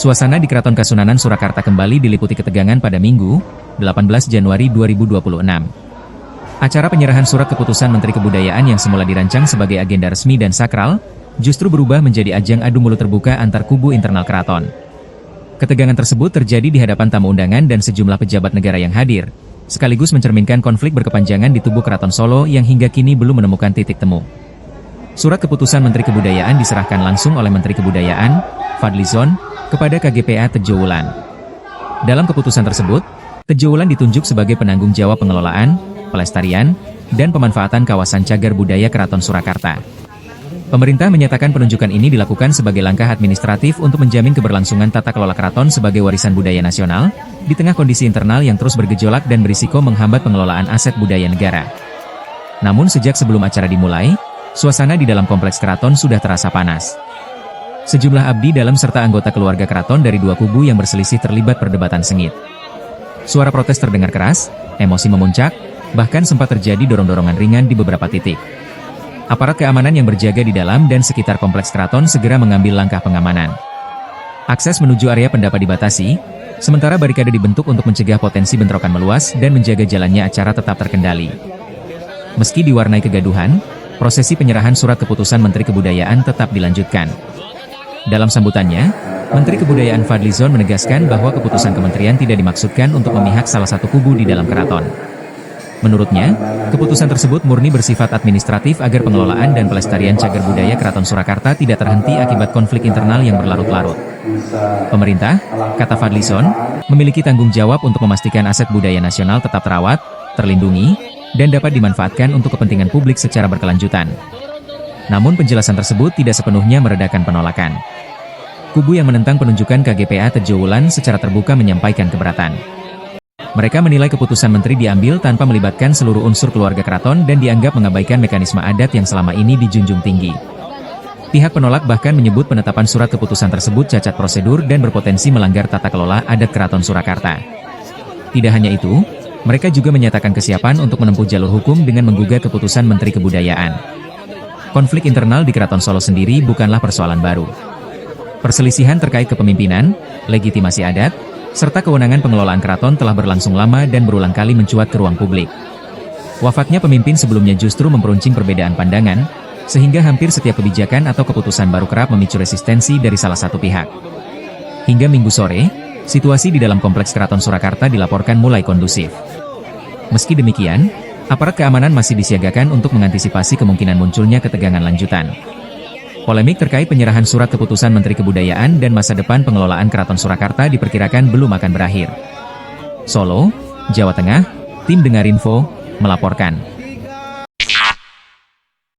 Suasana di Keraton Kasunanan Surakarta kembali diliputi ketegangan pada Minggu, 18 Januari 2026. Acara penyerahan surat keputusan Menteri Kebudayaan yang semula dirancang sebagai agenda resmi dan sakral, justru berubah menjadi ajang adu mulut terbuka antar kubu internal keraton. Ketegangan tersebut terjadi di hadapan tamu undangan dan sejumlah pejabat negara yang hadir, sekaligus mencerminkan konflik berkepanjangan di tubuh Keraton Solo yang hingga kini belum menemukan titik temu. Surat keputusan Menteri Kebudayaan diserahkan langsung oleh Menteri Kebudayaan, Fadlizon, kepada KGPA Tejo Wulan. Dalam keputusan tersebut, Tejo Wulan ditunjuk sebagai penanggung jawab pengelolaan, pelestarian, dan pemanfaatan kawasan cagar budaya Keraton Surakarta. Pemerintah menyatakan penunjukan ini dilakukan sebagai langkah administratif untuk menjamin keberlangsungan tata kelola keraton sebagai warisan budaya nasional, di tengah kondisi internal yang terus bergejolak dan berisiko menghambat pengelolaan aset budaya negara. Namun sejak sebelum acara dimulai, suasana di dalam kompleks keraton sudah terasa panas. Sejumlah abdi dalam serta anggota keluarga keraton dari dua kubu yang berselisih terlibat perdebatan sengit. Suara protes terdengar keras, emosi memuncak, bahkan sempat terjadi dorong-dorongan ringan di beberapa titik. Aparat keamanan yang berjaga di dalam dan sekitar kompleks keraton segera mengambil langkah pengamanan. Akses menuju area pendapat dibatasi, sementara barikade dibentuk untuk mencegah potensi bentrokan meluas dan menjaga jalannya acara tetap terkendali. Meski diwarnai kegaduhan, prosesi penyerahan surat keputusan Menteri Kebudayaan tetap dilanjutkan. Dalam sambutannya, Menteri Kebudayaan Fadlizon menegaskan bahwa keputusan kementerian tidak dimaksudkan untuk memihak salah satu kubu di dalam keraton. Menurutnya, keputusan tersebut murni bersifat administratif agar pengelolaan dan pelestarian cagar budaya Keraton Surakarta tidak terhenti akibat konflik internal yang berlarut-larut. Pemerintah, kata Fadlizon, memiliki tanggung jawab untuk memastikan aset budaya nasional tetap terawat, terlindungi, dan dapat dimanfaatkan untuk kepentingan publik secara berkelanjutan. Namun penjelasan tersebut tidak sepenuhnya meredakan penolakan. Kubu yang menentang penunjukan KGPA Tejo Wulan secara terbuka menyampaikan keberatan. Mereka menilai keputusan menteri diambil tanpa melibatkan seluruh unsur keluarga keraton dan dianggap mengabaikan mekanisme adat yang selama ini dijunjung tinggi. Pihak penolak bahkan menyebut penetapan surat keputusan tersebut cacat prosedur dan berpotensi melanggar tata kelola adat Keraton Surakarta. Tidak hanya itu, mereka juga menyatakan kesiapan untuk menempuh jalur hukum dengan menggugat keputusan Menteri Kebudayaan. Konflik internal di Keraton Solo sendiri bukanlah persoalan baru. Perselisihan terkait kepemimpinan, legitimasi adat, serta kewenangan pengelolaan keraton telah berlangsung lama dan berulang kali mencuat ke ruang publik. Wafatnya pemimpin sebelumnya justru memperuncing perbedaan pandangan, sehingga hampir setiap kebijakan atau keputusan baru kerap memicu resistensi dari salah satu pihak. Hingga Minggu sore, situasi di dalam kompleks Keraton Surakarta dilaporkan mulai kondusif. Meski demikian, aparat keamanan masih disiagakan untuk mengantisipasi kemungkinan munculnya ketegangan lanjutan. Polemik terkait penyerahan surat keputusan Menteri Kebudayaan dan masa depan pengelolaan Keraton Surakarta diperkirakan belum akan berakhir. Solo, Jawa Tengah, Tim Dengar Info, melaporkan.